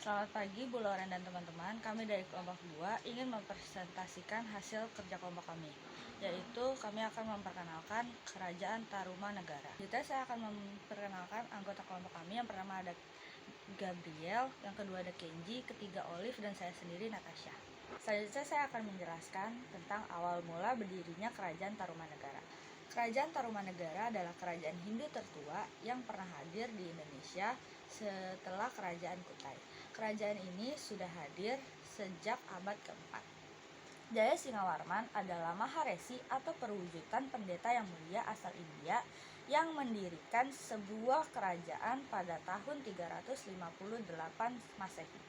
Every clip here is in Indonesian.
Selamat pagi Bu Loren dan teman-teman. Kami dari kelompok 2 ingin mempresentasikan hasil kerja kelompok kami, yaitu kami akan memperkenalkan Kerajaan Tarumanegara. Jadi saya akan memperkenalkan anggota kelompok kami. Yang pertama ada Gabriel, yang kedua ada Kenji, ketiga Olive, dan saya sendiri Natasha. Selanjutnya saya akan menjelaskan tentang awal mula berdirinya Kerajaan Tarumanegara. Kerajaan Tarumanegara adalah kerajaan Hindu tertua yang pernah hadir di Indonesia setelah Kerajaan Kutai. Kerajaan ini sudah hadir sejak abad keempat. Jaya Singawarman adalah Maharesi atau perwujudan pendeta yang mulia asal India yang mendirikan sebuah kerajaan pada tahun 358 Masehi.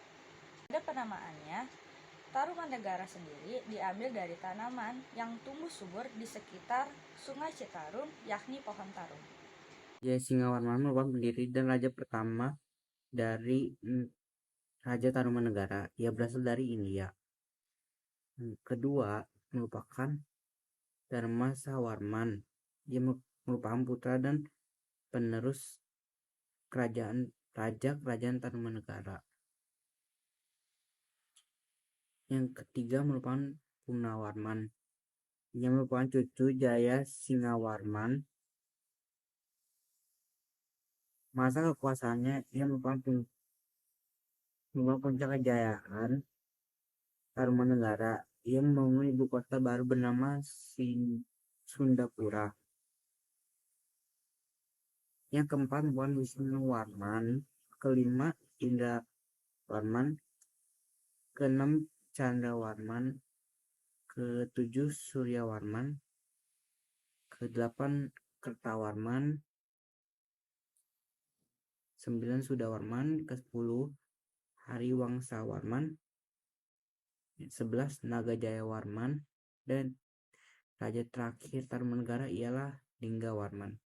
Pada penamaannya, Tarumanegara sendiri diambil dari tanaman yang tumbuh subur di sekitar Sungai Citarum, yakni pohon tarum. Jaya Singawarman merupakan pendiri dan raja pertama dari Raja Tarumanegara. Ia berasal dari India. Kedua merupakan Dharma Sawarman. Ia merupakan putra dan penerus kerajaan Tarumanegara. Yang ketiga merupakan Punawarman. Ia merupakan cucu Jaya Singawarman. Masa kekuasaannya ia merupakan puncak kejayaan Tarumanegara. Ia membangun ibu kota baru bernama Sundapura. Yang keempat merupakan Wisnuwarman, kelima Indrawarman, keenam Chandrawarman, ketujuh Suryawarman, kedelapan Kertawarman, 9 Sudawarman, ke-10 Hariwangsawarman, 11 Nagajayawarman, dan raja terakhir Tarumanegara ialah Linggawarman.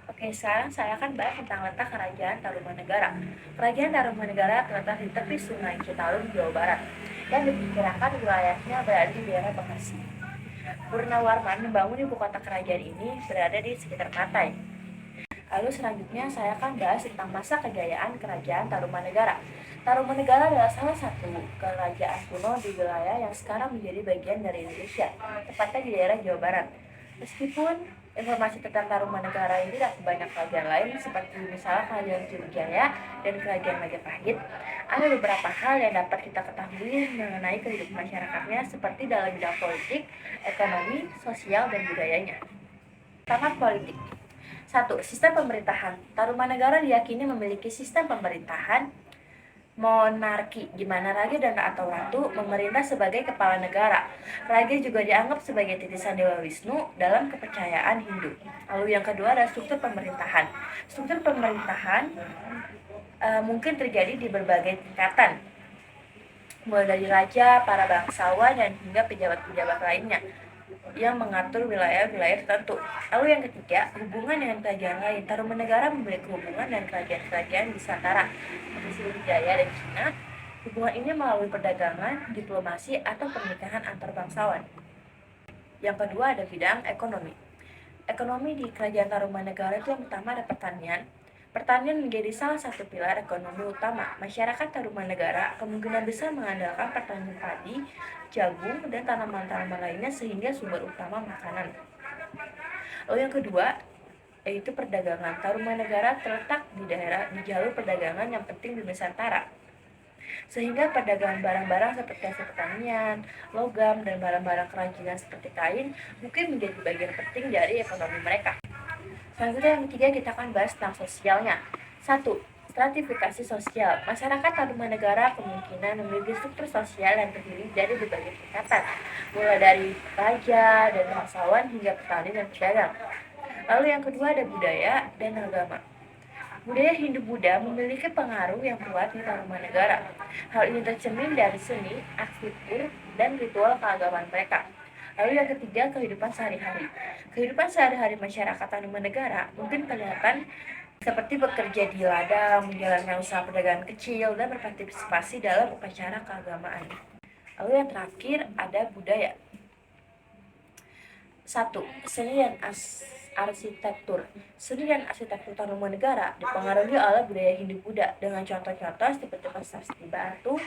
Oke, sekarang saya akan bahas tentang letak Kerajaan Tarumanegara. Kerajaan Tarumanegara terletak di tepi Sungai Citarum, Jawa Barat, yang diperkirakan wilayahnya berada di daerah Bekasi. Purnawarman membangun ibu kota kerajaan ini berada di sekitar Katai. Lalu selanjutnya saya akan bahas tentang masa kejayaan Kerajaan Tarumanegara. Tarumanegara adalah salah satu kerajaan kuno di wilayah yang sekarang menjadi bagian dari Indonesia, tepatnya di daerah Jawa Barat. Meskipun informasi tentang Tarumanegara ini tidak sebanyak kerajaan lain seperti misalnya Kerajaan Sriwijaya dan Kerajaan Majapahit, ada beberapa hal yang dapat kita ketahui mengenai kehidupan masyarakatnya seperti dalam bidang politik, ekonomi, sosial, dan budayanya. Pertama, politik. 1. Sistem pemerintahan. Tarumanegara diyakini memiliki sistem pemerintahan monarki, di mana raja dan atau ratu memerintah sebagai kepala negara. Raja juga dianggap sebagai titisan Dewa Wisnu dalam kepercayaan Hindu. Lalu yang kedua adalah struktur pemerintahan. Struktur pemerintahan mungkin terjadi di berbagai tingkatan, mulai dari raja, para bangsawan, dan hingga pejabat-pejabat lainnya yang mengatur wilayah-wilayah tertentu. Lalu yang ketiga, hubungan dengan kerajaan lain. Tarumanegara memiliki hubungan dengan kerajaan-kerajaan di Nusantara, seperti Sriwijaya dan Cina. Hubungan ini melalui perdagangan, diplomasi, atau pernikahan antar bangsawan. Yang kedua ada bidang ekonomi. Ekonomi di kerajaan Tarumanegara itu yang pertama ada pertanian. Pertanian menjadi salah satu pilar ekonomi utama. Masyarakat Tarumanegara kemungkinan besar mengandalkan pertanian padi, jagung, dan tanaman-tanaman lainnya sehingga sumber utama makanan. Lalu yang kedua yaitu perdagangan. Tarumanegara terletak di jalur perdagangan yang penting di Nusantara, sehingga perdagangan barang-barang seperti hasil pertanian, logam, dan barang-barang kerajinan seperti kain mungkin menjadi bagian penting dari ekonomi mereka. Selanjutnya yang ketiga kita akan bahas tentang sosialnya. 1. Stratifikasi sosial. Masyarakat Tarumanegara kemungkinan memiliki struktur sosial yang terdiri dari berbagai tingkatan, mulai dari raja dan bangsawan hingga petani dan pedagang. Lalu yang kedua ada budaya dan agama. Budaya Hindu-Buddha memiliki pengaruh yang kuat di Tarumanegara. Hal ini tercermin dari seni, arsitektur, dan ritual keagamaan mereka. Lalu yang ketiga, kehidupan sehari-hari. Kehidupan sehari-hari masyarakat Tarumanegara mungkin kelihatan seperti bekerja di ladang, menjalankan usaha perdagangan kecil, dan berpartisipasi dalam upacara keagamaan. Lalu yang terakhir ada budaya. 1. Seni dan arsitektur. Seni dan arsitektur Tarumanegara dipengaruhi oleh budaya Hindu-Buddha dengan contoh-contoh seperti prasasti batu,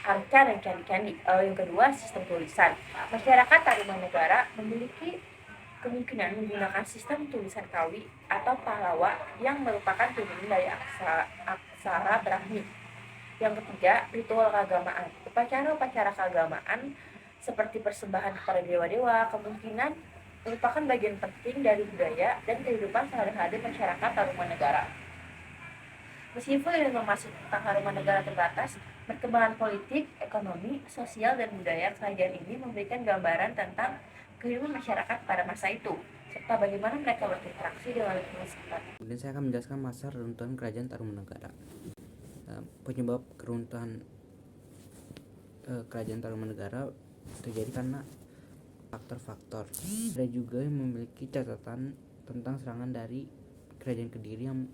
arca, dan candi-candi. Lalu yang kedua, sistem tulisan. Masyarakat Tarumanegara memiliki kemungkinan menggunakan sistem tulisan Kawi atau Pahlawa yang merupakan turunan dari aksara Brahmi. Yang ketiga, ritual keagamaan. Upacara-upacara keagamaan seperti persembahan kepada dewa-dewa kemungkinan merupakan bagian penting dari budaya dan kehidupan sehari-hari masyarakat Tarumanegara. Meskipun informasi tentang Tarumanegara terbatas, perkembangan politik, ekonomi, sosial, dan budaya kerajaan ini memberikan gambaran tentang kehidupan masyarakat pada masa itu, serta bagaimana mereka berinteraksi dengan lingkungan sekitar. Kemudian saya akan menjelaskan masa runtuhan kerajaan Tarumanegara. Penyebab keruntuhan kerajaan Tarumanegara terjadi karena faktor-faktor. Ada juga yang memiliki catatan tentang serangan dari kerajaan Kediri yang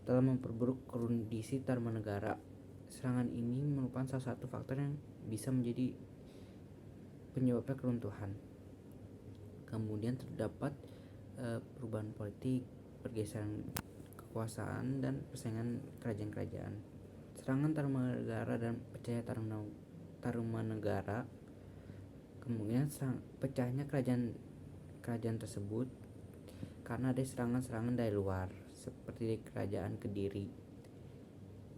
telah memperburuk kondisi Tarumanegara. Serangan ini merupakan salah satu faktor yang bisa menjadi penyebabnya keruntuhan. Kemudian terdapat perubahan politik, pergeseran kekuasaan, dan persaingan kerajaan-kerajaan. Serangan Tarumanegara dan pecahnya Tarumanegara, kemudian pecahnya kerajaan tersebut karena ada serangan-serangan dari luar seperti di kerajaan Kediri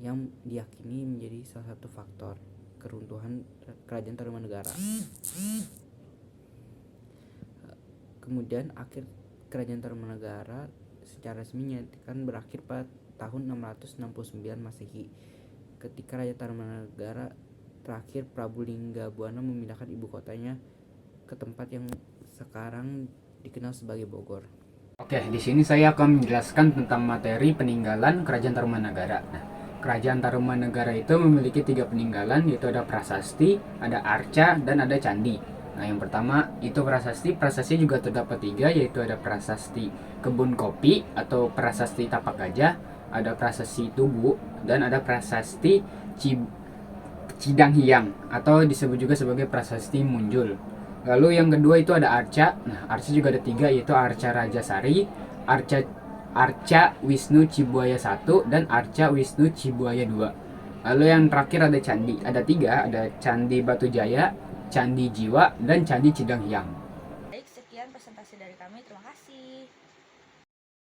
yang diyakini menjadi salah satu faktor keruntuhan kerajaan Tarumanegara. Kemudian akhir kerajaan Tarumanegara secara resmi dinyatakan berakhir pada tahun 669 Masehi ketika Raja Tarumanegara terakhir Prabu Linggabuana memindahkan ibu kotanya ke tempat yang sekarang dikenal sebagai Bogor. Oke, di sini saya akan menjelaskan tentang materi peninggalan Kerajaan Tarumanegara. Nah, Kerajaan Tarumanegara itu memiliki 3 peninggalan, yaitu ada prasasti, ada arca, dan ada candi. Nah, yang pertama itu prasasti. Prasasti juga terdapat 3, yaitu ada prasasti kebun kopi atau prasasti tapak gajah, ada prasasti tugu, dan ada prasasti Cidang Hyang atau disebut juga sebagai prasasti Munjul. Lalu yang kedua itu ada arca. Nah, arca juga ada 3, yaitu arca Rajasari, arca Wisnu Cibuaya 1, dan arca Wisnu Cibuaya 2. Lalu yang terakhir ada candi. Ada 3, ada Candi Batujaya, Candi Jiwa, dan Candi Cidang Hyang.